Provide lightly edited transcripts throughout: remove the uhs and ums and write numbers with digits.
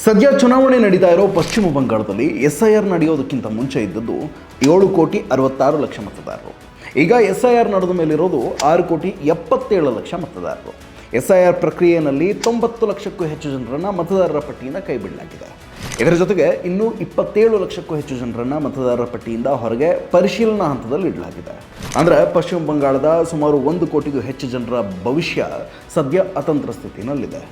ಸದ್ಯ ಚುನಾವಣೆ ನಡೀತಾ ಇರೋ ಪಶ್ಚಿಮ ಬಂಗಾಳದಲ್ಲಿ SIR ನಡೆಯೋದಕ್ಕಿಂತ ಮುಂಚೆ ಇದ್ದದ್ದು 7,66,00,000 ಮತದಾರರು. ಈಗ SIR ನಡೆದ ಮೇಲಿರೋದು 6,77,00,000 ಮತದಾರರು. SIR ಪ್ರಕ್ರಿಯೆಯಲ್ಲಿ 90 ಲಕ್ಷಕ್ಕೂ ಹೆಚ್ಚು ಜನರನ್ನು ಮತದಾರರ ಪಟ್ಟಿಯಿಂದ ಕೈಬಿಡಲಾಗಿದೆ. ಇದರ ಜೊತೆಗೆ ಇನ್ನೂ 27 ಲಕ್ಷಕ್ಕೂ ಹೆಚ್ಚು ಜನರನ್ನು ಮತದಾರರ ಪಟ್ಟಿಯಿಂದ ಹೊರಗೆ ಪರಿಶೀಲನಾ ಹಂತದಲ್ಲಿ ಇಡಲಾಗಿದೆ. ಅಂದರೆ ಪಶ್ಚಿಮ ಬಂಗಾಳದ ಸುಮಾರು 1 ಕೋಟಿಗೂ ಹೆಚ್ಚು ಜನರ ಭವಿಷ್ಯ ಸದ್ಯ ಅತಂತ್ರ ಸ್ಥಿತಿನಲ್ಲಿದೆ.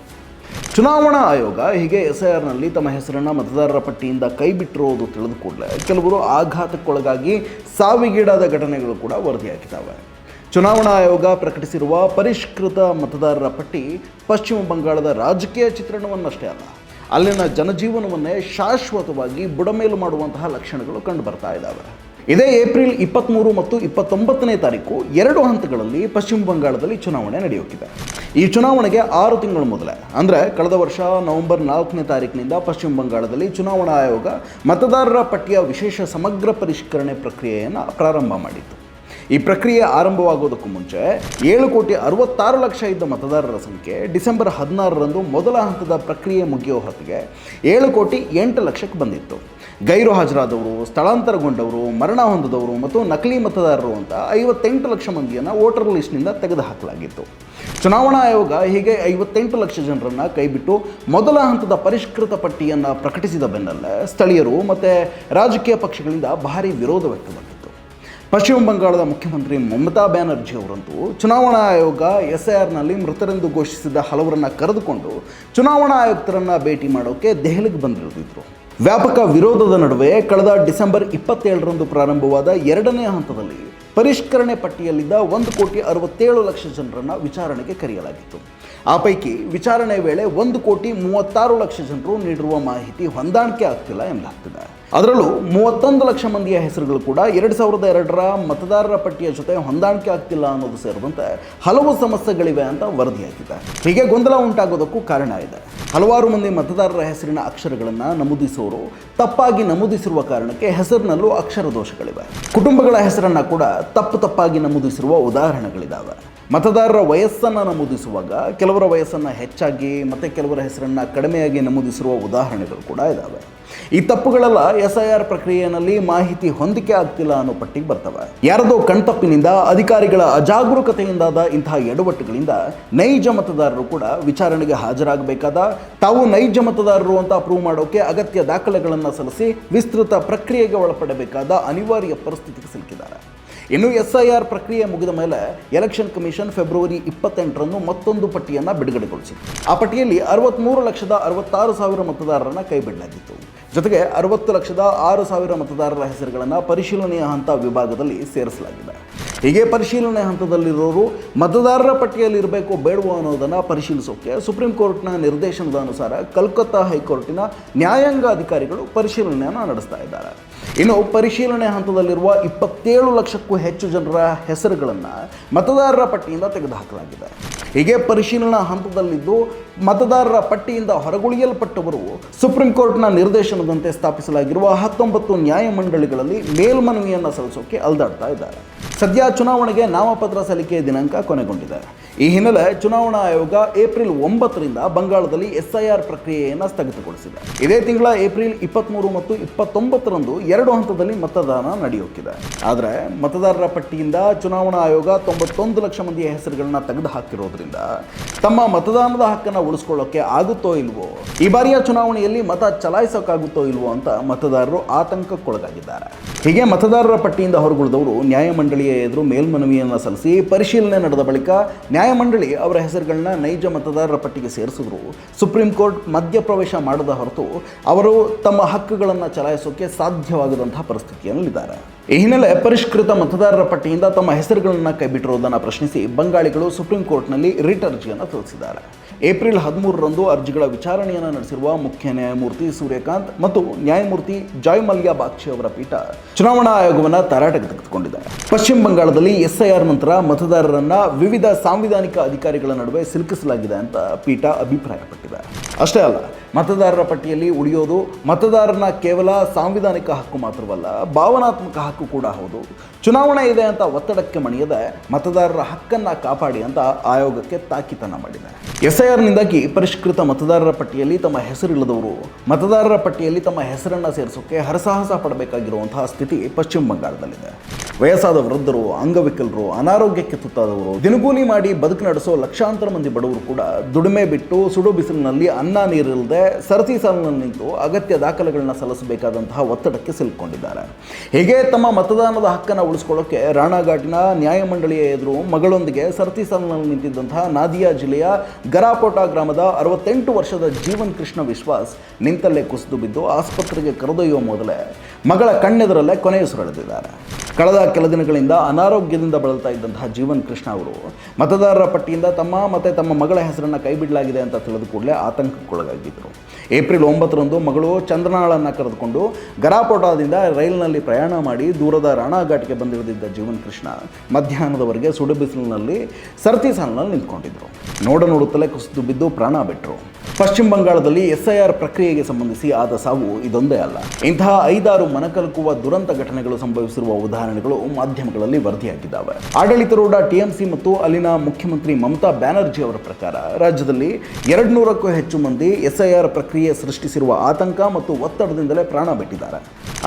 ಚುನಾವಣಾ ಆಯೋಗ ಹೀಗೆ SIRನಲ್ಲಿ ತಮ್ಮ ಹೆಸರನ್ನು ಮತದಾರರ ಪಟ್ಟಿಯಿಂದ ಕೈಬಿಟ್ಟಿರುವುದು ತಿಳಿದ ಕೂಡಲೇ ಕೆಲವರು ಆಘಾತಕ್ಕೊಳಗಾಗಿ ಸಾವಿಗೀಡಾದ ಘಟನೆಗಳು ಕೂಡ ವರದಿಯಾಗಿದ್ದಾವೆ. ಚುನಾವಣಾ ಆಯೋಗ ಪ್ರಕಟಿಸಿರುವ ಪರಿಷ್ಕೃತ ಮತದಾರರ ಪಟ್ಟಿ ಪಶ್ಚಿಮ ಬಂಗಾಳದ ರಾಜಕೀಯ ಚಿತ್ರಣವನ್ನಷ್ಟೇ ಅಲ್ಲ, ಅಲ್ಲಿನ ಜನಜೀವನವನ್ನೇ ಶಾಶ್ವತವಾಗಿ ಬುಡಮೇಲು ಮಾಡುವಂತಹ ಲಕ್ಷಣಗಳು ಕಂಡುಬರ್ತಾ ಇದ್ದಾವೆ. ಇದೇ ಏಪ್ರಿಲ್ 23 ಮತ್ತು 29ನೇ ತಾರೀಕು 2 ಹಂತಗಳಲ್ಲಿ ಪಶ್ಚಿಮ ಬಂಗಾಳದಲ್ಲಿ ಚುನಾವಣೆ ನಡೆಯೋಕ್ಕಿದೆ. ಈ ಚುನಾವಣೆಗೆ 6 ತಿಂಗಳ ಮೊದಲೇ ಅಂದರೆ ಕಳೆದ ವರ್ಷ ನವೆಂಬರ್ 4ನೇ ತಾರೀಕಿನಿಂದ ಪಶ್ಚಿಮ ಬಂಗಾಳದಲ್ಲಿ ಚುನಾವಣಾ ಆಯೋಗ ಮತದಾರರ ಪಟ್ಟಿಯ ವಿಶೇಷ ಸಮಗ್ರ ಪರಿಷ್ಕರಣೆ ಪ್ರಕ್ರಿಯೆಯನ್ನು ಪ್ರಾರಂಭ ಮಾಡಿತ್ತು. ಈ ಪ್ರಕ್ರಿಯೆ ಆರಂಭವಾಗೋದಕ್ಕೂ ಮುಂಚೆ 7,66,00,000 ಇದ್ದ ಮತದಾರರ ಸಂಖ್ಯೆ ಡಿಸೆಂಬರ್ 16ರಂದು ಮೊದಲ ಹಂತದ ಪ್ರಕ್ರಿಯೆ ಮುಗಿಯೋ ಹೊತ್ತಿಗೆ 7,08,00,000ಕ್ಕೆ ಬಂದಿತ್ತು. ಗೈರು ಹಾಜರಾದವರು, ಸ್ಥಳಾಂತರಗೊಂಡವರು, ಮರಣ ಹೊಂದಿದವರು ಮತ್ತು ನಕಲಿ ಮತದಾರರು ಅಂತ 58 ಲಕ್ಷ ಮಂದಿಯನ್ನು ವೋಟರ್ ಲಿಸ್ಟ್ನಿಂದ ತೆಗೆದುಹಾಕಲಾಗಿತ್ತು. ಚುನಾವಣಾ ಆಯೋಗ ಹೀಗೆ 58 ಲಕ್ಷ ಜನರನ್ನು ಕೈಬಿಟ್ಟು ಮೊದಲ ಹಂತದ ಪರಿಷ್ಕೃತ ಪಟ್ಟಿಯನ್ನು ಪ್ರಕಟಿಸಿದ ಬೆನ್ನಲ್ಲೇ ಸ್ಥಳೀಯರು ಮತ್ತು ರಾಜಕೀಯ ಪಕ್ಷಗಳಿಂದ ಭಾರೀ ವಿರೋಧ ವ್ಯಕ್ತವಾಗಿತ್ತು. ಪಶ್ಚಿಮ ಬಂಗಾಳದ ಮುಖ್ಯಮಂತ್ರಿ ಮಮತಾ ಬ್ಯಾನರ್ಜಿ ಅವರಂತೂ ಚುನಾವಣಾ ಆಯೋಗ SIRನಲ್ಲಿ ಮೃತರೆಂದು ಘೋಷಿಸಿದ ಹಲವರನ್ನು ಕರೆದುಕೊಂಡು ಚುನಾವಣಾ ಆಯುಕ್ತರನ್ನು ಭೇಟಿ ಮಾಡೋಕ್ಕೆ ದೆಹಲಿಗೆ ಬಂದಿರುತ್ತಿದ್ದರು. ವ್ಯಾಪಕ ವಿರೋಧದ ನಡುವೆ ಕಳೆದ ಡಿಸೆಂಬರ್ 27ರಂದು ಪ್ರಾರಂಭವಾದ 2ನೇ ಹಂತದಲ್ಲಿ ಪರಿಷ್ಕರಣೆ ಪಟ್ಟಿಯಲ್ಲಿದ್ದ 1,67,00,000 ಜನರನ್ನು ವಿಚಾರಣೆಗೆ ಕರೆಯಲಾಗಿತ್ತು. ಆ ಪೈಕಿ ವಿಚಾರಣೆ ವೇಳೆ 1,36,00,000 ಜನರು ನೀಡಿರುವ ಮಾಹಿತಿ ಹೊಂದಾಣಿಕೆ ಆಗ್ತಿಲ್ಲ ಎನ್ನಲಾಗ್ತಿದೆ. ಅದರಲ್ಲೂ 31 ಲಕ್ಷ ಮಂದಿಯ ಹೆಸರುಗಳು ಕೂಡ 2002ರ ಮತದಾರರ ಪಟ್ಟಿಯ ಜೊತೆ ಹೊಂದಾಣಿಕೆ ಆಗ್ತಿಲ್ಲ ಅನ್ನೋದು ಸೇರಿದಂತೆ ಹಲವು ಸಮಸ್ಯೆಗಳಿವೆ ಅಂತ ವರದಿಯಾಗಿದೆ. ಹೀಗೆ ಗೊಂದಲ ಉಂಟಾಗೋದಕ್ಕೂ ಕಾರಣ ಇದೆ. ಹಲವಾರು ಮಂದಿ ಮತದಾರರ ಹೆಸರಿನ ಅಕ್ಷರಗಳನ್ನು ನಮೂದಿಸುವವರು ತಪ್ಪಾಗಿ ನಮೂದಿಸಿರುವ ಕಾರಣಕ್ಕೆ ಹೆಸರಿನಲ್ಲೂ ಅಕ್ಷರ ದೋಷಗಳಿವೆ. ಕುಟುಂಬಗಳ ಹೆಸರನ್ನು ಕೂಡ ತಪ್ಪಾಗಿ ನಮೂದಿಸಿರುವ ಉದಾಹರಣೆಗಳಿದ್ದಾವೆ. ಮತದಾರರ ವಯಸ್ಸನ್ನು ನಮೂದಿಸುವಾಗ ಕೆಲವರ ವಯಸ್ಸನ್ನು ಹೆಚ್ಚಾಗಿ ಮತ್ತು ಕೆಲವರ ಹೆಸರನ್ನು ಕಡಿಮೆಯಾಗಿ ನಮೂದಿಸಿರುವ ಉದಾಹರಣೆಗಳು ಕೂಡ ಇದ್ದಾವೆ. ಈ ತಪ್ಪುಗಳೆಲ್ಲ SIR ಪ್ರಕ್ರಿಯೆಯಲ್ಲಿ ಮಾಹಿತಿ ಹೊಂದಿಕೆ ಆಗ್ತಿಲ್ಲ ಅನ್ನೋ ಪಟ್ಟಿಗೆ ಬರ್ತವೆ. ಯಾರದೋ ಕಣ್ತಪ್ಪಿನಿಂದ, ಅಧಿಕಾರಿಗಳ ಅಜಾಗರೂಕತೆಯಿಂದಾದ ಇಂತಹ ಎಡವಟ್ಟುಗಳಿಂದ ನೈಜ ಮತದಾರರು ಕೂಡ ವಿಚಾರಣೆಗೆ ಹಾಜರಾಗಬೇಕಾದ, ತಾವು ನೈಜ ಮತದಾರರು ಅಂತ ಪ್ರೂವ್ ಮಾಡೋಕೆ ಅಗತ್ಯ ದಾಖಲೆಗಳನ್ನು ಸಲ್ಲಿಸಿ ವಿಸ್ತೃತ ಪ್ರಕ್ರಿಯೆಗೆ ಒಳಪಡಬೇಕಾದ ಅನಿವಾರ್ಯ ಪರಿಸ್ಥಿತಿಗೆ ಸಿಲುಕಿದ್ದಾರೆ. ಇನ್ನು SIR ಪ್ರಕ್ರಿಯೆ ಮುಗಿದ ಮೇಲೆ ಎಲೆಕ್ಷನ್ ಕಮಿಷನ್ ಫೆಬ್ರವರಿ 28ರಂದು ಮತ್ತೊಂದು ಪಟ್ಟಿಯನ್ನು ಬಿಡುಗಡೆಗೊಳಿಸಿತು. ಆ ಪಟ್ಟಿಯಲ್ಲಿ 63,66,000 ಮತದಾರರನ್ನು ಕೈಬಿಡಲಾಗಿತ್ತು. ಜೊತೆಗೆ 60,06,000 ಮತದಾರರ ಹೆಸರುಗಳನ್ನು ಪರಿಶೀಲನೆಯ ಹಂತ ವಿಭಾಗದಲ್ಲಿ ಸೇರಿಸಲಾಗಿದೆ. ಹೀಗೆ ಪರಿಶೀಲನೆ ಹಂತದಲ್ಲಿರೋರು ಮತದಾರರ ಪಟ್ಟಿಯಲ್ಲಿ ಇರಬೇಕು ಬೇಡವೋ ಅನ್ನೋದನ್ನು ಪರಿಶೀಲಿಸೋಕೆ ಸುಪ್ರೀಂ ಕೋರ್ಟ್ನ ನಿರ್ದೇಶನದ ಅನುಸಾರ ಕಲ್ಕತ್ತಾ ಹೈಕೋರ್ಟಿನ ನ್ಯಾಯಾಂಗ ಅಧಿಕಾರಿಗಳು ಪರಿಶೀಲನೆಯನ್ನು ನಡೆಸ್ತಾ ಇದ್ದಾರೆ. ಇನ್ನು ಪರಿಶೀಲನೆ ಹಂತದಲ್ಲಿರುವ 27 ಲಕ್ಷಕ್ಕೂ ಹೆಚ್ಚು ಜನರ ಹೆಸರುಗಳನ್ನು ಮತದಾರರ ಪಟ್ಟಿಯಿಂದ ತೆಗೆದುಹಾಕಲಾಗಿದೆ. ಹೀಗೆ ಪರಿಶೀಲನಾ ಹಂತದಲ್ಲಿದ್ದು ಮತದಾರರ ಪಟ್ಟಿಯಿಂದ ಹೊರಗುಳಿಯಲ್ಪಟ್ಟವರು ಸುಪ್ರೀಂ ಕೋರ್ಟ್ನ ನಿರ್ದೇಶನದಂತೆ ಸ್ಥಾಪಿಸಲಾಗಿರುವ 19 ನ್ಯಾಯಮಂಡಳಿಗಳಲ್ಲಿ ಮೇಲ್ಮನವಿಯನ್ನು ಸಲ್ಲಿಸೋಕೆ ಅಲೆದಾಡ್ತಾ ಇದ್ದಾರೆ. ಸದ್ಯ ಚುನಾವಣೆಗೆ ನಾಮಪತ್ರ ಸಲ್ಲಿಕೆ ದಿನಾಂಕ ಕೊನೆಗೊಂಡಿದೆ. ಈ ಹಿನ್ನೆಲೆ ಚುನಾವಣಾ ಆಯೋಗ ಏಪ್ರಿಲ್ 9ರಿಂದ ಬಂಗಾಳದಲ್ಲಿ SIR ಪ್ರಕ್ರಿಯೆಯನ್ನು ಸ್ಥಗಿತಗೊಳಿಸಿದೆ. ಇದೇ ತಿಂಗಳ ಏಪ್ರಿಲ್ 23 ಮತ್ತು 29ರಂದು 2 ಹಂತದಲ್ಲಿ ಮತದಾನ ನಡೆಯೋಕ್ಕಿದೆ. ಆದರೆ ಮತದಾರರ ಪಟ್ಟಿಯಿಂದ ಚುನಾವಣಾ ಆಯೋಗ 91 ಲಕ್ಷ ಮಂದಿಯ ಹೆಸರುಗಳನ್ನ ತೆಗೆದು ಹಾಕಿರೋದ್ರಿಂದ ತಮ್ಮ ಮತದಾನದ ಹಕ್ಕನ್ನು ಉಳಿಸ್ಕೊಳ್ಳೋಕೆ ಆಗುತ್ತೋ ಇಲ್ವೋ, ಈ ಬಾರಿಯ ಚುನಾವಣೆಯಲ್ಲಿ ಮತ ಚಲಾಯಿಸೋಕ್ಕಾಗುತ್ತೋ ಇಲ್ವೋ ಅಂತ ಮತದಾರರು ಆತಂಕಕ್ಕೊಳಗಾಗಿದ್ದಾರೆ. ಹೀಗೆ ಮತದಾರರ ಪಟ್ಟಿಯಿಂದ ಹೊರಗುಳಿದವರು ನ್ಯಾಯಮಂಡಳಿಯ ಎದುರು ಮೇಲ್ಮನವಿಯನ್ನು ಸಲ್ಲಿಸಿ ಪರಿಶೀಲನೆ ನಡೆದ ಬಳಿಕ ನ್ಯಾಯಮಂಡಳಿ ಅವರ ಹೆಸರುಗಳನ್ನ ನೈಜ ಮತದಾರರ ಪಟ್ಟಿಗೆ ಸೇರಿಸಿದ್ರು ಸುಪ್ರೀಂ ಕೋರ್ಟ್ ಮಧ್ಯಪ್ರವೇಶ ಮಾಡದ ಹೊರತು ಅವರು ತಮ್ಮ ಹಕ್ಕುಗಳನ್ನು ಚಲಾಯಿಸೋಕೆ ಸಾಧ್ಯವಾಗದಂತಹ ಪರಿಸ್ಥಿತಿಯಲ್ಲಿದ್ದಾರೆ. ಈ ಹಿನ್ನೆಲೆ ಪರಿಷ್ಕೃತ ಮತದಾರರ ಪಟ್ಟಿಯಿಂದ ತಮ್ಮ ಹೆಸರುಗಳನ್ನು ಕೈಬಿಟ್ಟಿರುವುದನ್ನು ಪ್ರಶ್ನಿಸಿ ಬಂಗಾಳಿಗಳು ಸುಪ್ರೀಂ ಕೋರ್ಟ್ನಲ್ಲಿ ರಿಟ್ ಅರ್ಜಿಯನ್ನು ಸಲ್ಲಿಸಿದ್ದಾರೆ. ಏಪ್ರಿಲ್ 13ರಂದು ಅರ್ಜಿಗಳ ವಿಚಾರಣೆಯನ್ನು ನಡೆಸಿರುವ ಮುಖ್ಯ ನ್ಯಾಯಮೂರ್ತಿ ಸೂರ್ಯಕಾಂತ್ ಮತ್ತು ನ್ಯಾಯಮೂರ್ತಿ ಜಾಯ್ ಮಲ್ಯ ಬಾಗ್ಚಿ ಅವರ ಪೀಠ ಚುನಾವಣಾ ಆಯೋಗವನ್ನು ತರಾಟೆಗೆ ತೆಗೆದುಕೊಂಡಿದೆ. ಪಶ್ಚಿಮ ಬಂಗಾಳದಲ್ಲಿ SIR ನಂತರ ಮತದಾರರನ್ನ ವಿವಿಧ ಸಾಂವಿಧಾನಿಕ ಅಧಿಕಾರಿಗಳ ನಡುವೆ ಸಿಲುಕಿಸಲಾಗಿದೆ ಅಂತ ಪೀಠ ಅಭಿಪ್ರಾಯಪಟ್ಟಿದೆ. ಅಷ್ಟೇ ಅಲ್ಲ, ಮತದಾರರ ಪಟ್ಟಿಯಲ್ಲಿ ಉಳಿಯೋದು ಮತದಾರನ ಕೇವಲ ಸಾಂವಿಧಾನಿಕ ಹಕ್ಕು ಮಾತ್ರವಲ್ಲ, ಭಾವನಾತ್ಮಕ ಹಕ್ಕು ಕೂಡ ಹೌದು. ಚುನಾವಣೆ ಇದೆ ಅಂತ ಒತ್ತಡಕ್ಕೆ ಮಣಿಯದೆ ಮತದಾರರ ಹಕ್ಕನ್ನು ಕಾಪಾಡಿ ಅಂತ ಆಯೋಗಕ್ಕೆ ತಾಕೀತನ್ನು ಮಾಡಿದೆ. ಎಸ್ಐಆರ್ನಿಂದಾಗಿ ಪರಿಷ್ಕೃತ ಮತದಾರರ ಪಟ್ಟಿಯಲ್ಲಿ ತಮ್ಮ ಹೆಸರಿಲ್ಲದವರು ಮತದಾರರ ಪಟ್ಟಿಯಲ್ಲಿ ತಮ್ಮ ಹೆಸರನ್ನು ಸೇರಿಸೋಕೆ ಹರಸಾಹಸ ಪಡಬೇಕಾಗಿರುವಂತಹ ಸ್ಥಿತಿ ಪಶ್ಚಿಮ ಬಂಗಾಳದಲ್ಲಿದೆ. ವಯಸ್ಸಾದ ವೃದ್ಧರು, ಅಂಗವಿಕಲರು, ಅನಾರೋಗ್ಯಕ್ಕೆ ತುತ್ತಾದವರು, ದಿನಗೂಲಿ ಮಾಡಿ ಬದುಕು ನಡೆಸೋ ಲಕ್ಷಾಂತರ ಮಂದಿ ಬಡವರು ಕೂಡ ದುಡಿಮೆ ಬಿಟ್ಟು ಸುಡು ಬಿಸಿಲಿನಲ್ಲಿ ಅನ್ನ ನೀರಿಲ್ಲದೆ ಸರತಿ ಸಾಲಿನಲ್ಲಿ ನಿಂತು ಅಗತ್ಯ ದಾಖಲೆಗಳನ್ನ ಸಲ್ಲಿಸಬೇಕಾದಂತಹ ಒತ್ತಡಕ್ಕೆ ಸಿಲುಕೊಂಡಿದ್ದಾರೆ. ಹೀಗೆ ತಮ್ಮ ಮತದಾನದ ಹಕ್ಕನ್ನು ಉಳಿಸ್ಕೊಳ್ಳೋಕೆ ರಾಣಾಘಾಟಿನ ನ್ಯಾಯಮಂಡಳಿಯ ಎದುರು ಮಗಳೊಂದಿಗೆ ಸರತಿ ಸಾಲಿನಲ್ಲಿ ನಿಂತಿದ್ದಂತಹ ನಾದಿಯಾ ಜಿಲ್ಲೆಯ ಗರಾಪೋಟಾ ಗ್ರಾಮದ 68 ವರ್ಷದ ಜೀವನ್ ಕೃಷ್ಣ ವಿಶ್ವಾಸ್ ನಿಂತಲ್ಲೇ ಕುಸಿದು ಬಿದ್ದು ಆಸ್ಪತ್ರೆಗೆ ಕರೆದೊಯ್ಯುವ ಮೊದಲೇ ಮಗಳ ಕಣ್ಣೆದರಲ್ಲೇ ಕೊನೆಯುಸಿರೆಳೆದಿದ್ದಾರೆ. ಕಳೆದ ಕೆಲ ದಿನಗಳಿಂದ ಅನಾರೋಗ್ಯದಿಂದ ಬಳಲ್ತಾ ಇದ್ದಂತಹ ಜೀವನ್ ಕೃಷ್ಣ ಅವರು ಮತದಾರರ ಪಟ್ಟಿಯಿಂದ ತಮ್ಮ ಮಗಳ ಹೆಸರನ್ನು ಕೈಬಿಡಲಾಗಿದೆ ಅಂತ ತಿಳಿದ ಕೂಡಲೇ ಆತಂಕಕ್ಕೊಳಗಾಗಿದ್ದರು. ಏಪ್ರಿಲ್ 9ರಂದು ಮಗಳು ಚಂದ್ರನಾಳನ್ನು ಕರೆದುಕೊಂಡು ಗರಾಪೋಟಾದಿಂದ ರೈಲಿನಲ್ಲಿ ಪ್ರಯಾಣ ಮಾಡಿ ದೂರದ ರಾಣಾಘಾಟ್ಗೆ ಬಂದಿಳಿದಿದ್ದ ಜೀವನ್ ಕೃಷ್ಣ ಮಧ್ಯಾಹ್ನದವರೆಗೆ ಸುಡು ಬಿಸಿಲಿನಲ್ಲಿ ಸರತಿ ಸಾಲಿನಲ್ಲಿ ನಿಂತ್ಕೊಂಡಿದ್ದರು. ನೋಡುತ್ತಲೇ ಕುಸಿದು ಬಿದ್ದು ಪ್ರಾಣ ಬಿಟ್ಟರು. ಪಶ್ಚಿಮ ಬಂಗಾಳದಲ್ಲಿ ಎಸ್ಐಆರ್ ಪ್ರಕ್ರಿಯೆಗೆ ಸಂಬಂಧಿಸಿ ಆದ ಸಾವು ಇದೊಂದೇ ಅಲ್ಲ. ಇಂತಹ 5-6 ಮನಕಲಕುವ ದುರಂತ ಘಟನೆಗಳು ಸಂಭವಿಸಿರುವ ಉದಾಹರಣೆಗಳು ಮಾಧ್ಯಮಗಳಲ್ಲಿ ವರದಿಯಾಗಿದ್ದಾವೆ. ಆಡಳಿತಾರೂಢ ಟಿಎಂಸಿ ಮತ್ತು ಅಲ್ಲಿನ ಮುಖ್ಯಮಂತ್ರಿ ಮಮತಾ ಬ್ಯಾನರ್ಜಿ ಅವರ ಪ್ರಕಾರ ರಾಜ್ಯದಲ್ಲಿ 200ಕ್ಕೂ ಹೆಚ್ಚು ಮಂದಿ ಎಸ್ಐಆರ್ ಪ್ರಕ್ರಿಯೆ ಸೃಷ್ಟಿಸಿರುವ ಆತಂಕ ಮತ್ತು ಒತ್ತಡದಿಂದಲೇ ಪ್ರಾಣ ಬಿಟ್ಟಿದ್ದಾರೆ.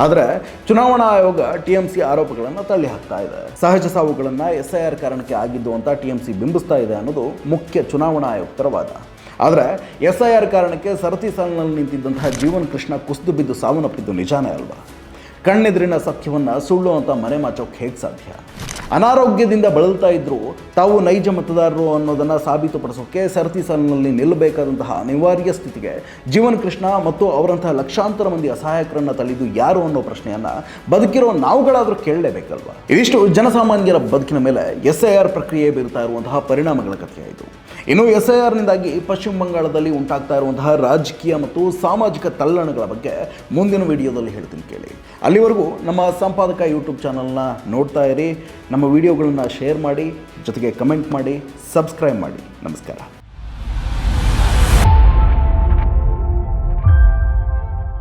ಆದರೆ ಚುನಾವಣಾ ಆಯೋಗ ಟಿಎಂಸಿ ಆರೋಪಗಳನ್ನು ತಳ್ಳಿ ಹಾಕ್ತಾ ಇದೆ. ಸಹಜ ಸಾವುಗಳನ್ನು ಎಸ್ಐಆರ್ ಕಾರಣಕ್ಕೆ ಆಗಿದ್ದು ಅಂತ ಟಿಎಂಸಿ ಬಿಂಬಿಸ್ತಾ ಇದೆ ಅನ್ನೋದು ಮುಖ್ಯ ಚುನಾವಣಾ ಆಯುಕ್ತರ ವಾದ. ಆದರೆ ಎಸ್ಐಆರ್ ಕಾರಣಕ್ಕೆ ಸರತಿ ಸಾಲಿನಲ್ಲಿ ನಿಂತಿದ್ದಂತಹ ಜೀವನ್ ಕೃಷ್ಣ ಕುಸಿದು ಬಿದ್ದು ಸಾವನ್ನಪ್ಪಿದ್ದು ನಿಜಾನೇ ಅಲ್ವಾ? ಕಣ್ಣೆದುರಿನ ಸತ್ಯವನ್ನು ಸುಳ್ಳು ಅಂತ ಮರೆಮಾಚೋಕೆ ಹೇಗೆ ಸಾಧ್ಯ? ಅನಾರೋಗ್ಯದಿಂದ ಬಳಲ್ತಾ ಇದ್ದರೂ ತಾವು ನೈಜ ಮತದಾರರು ಅನ್ನೋದನ್ನು ಸಾಬೀತುಪಡಿಸೋಕೆ ಸರತಿ ಸಾಲಿನಲ್ಲಿ ನಿಲ್ಲಬೇಕಾದಂತಹ ಅನಿವಾರ್ಯ ಸ್ಥಿತಿಗೆ ಜೀವನ್ ಕೃಷ್ಣ ಮತ್ತು ಅವರಂತಹ ಲಕ್ಷಾಂತರ ಮಂದಿ ಅಸಹಾಯಕರನ್ನು ತಳ್ಳಿದ್ದು ಯಾರು ಅನ್ನೋ ಪ್ರಶ್ನೆಯನ್ನು ಬದುಕಿರೋ ನಾವುಗಳಾದರೂ ಕೇಳಲೇಬೇಕಲ್ವಾ? ಇದಿಷ್ಟು ಜನಸಾಮಾನ್ಯರ ಬದುಕಿನ ಮೇಲೆ ಎಸ್ಐಆರ್ ಪ್ರಕ್ರಿಯೆ ಬೀರ್ತಾ ಇರುವಂತಹ ಪರಿಣಾಮಗಳ ಕಥೆಯಾಯಿತು. ಇನ್ನು ಎಸ್ಐಆರ್ನಿಂದಾಗಿ ಪಶ್ಚಿಮ ಬಂಗಾಳದಲ್ಲಿ ಉಂಟಾಗ್ತಾ ಇರುವಂತಹ ರಾಜಕೀಯ ಮತ್ತು ಸಾಮಾಜಿಕ ತಲ್ಲಣಗಳ ಬಗ್ಗೆ ಮುಂದಿನ ವಿಡಿಯೋದಲ್ಲಿ ಹೇಳ್ತೀನಿ ಕೇಳಿ. ಅಲ್ಲಿವರೆಗೂ ನಮ್ಮ ಸಂಪಾದಕ ಯೂಟ್ಯೂಬ್ ಚಾನಲ್ನ ನೋಡ್ತಾ ಇರಿ, ನಮ್ಮ ವಿಡಿಯೋಗಳನ್ನು ಶೇರ್ ಮಾಡಿ, ಜೊತೆಗೆ ಕಮೆಂಟ್ ಮಾಡಿ, ಸಬ್ಸ್ಕ್ರೈಬ್ ಮಾಡಿ. ನಮಸ್ಕಾರ.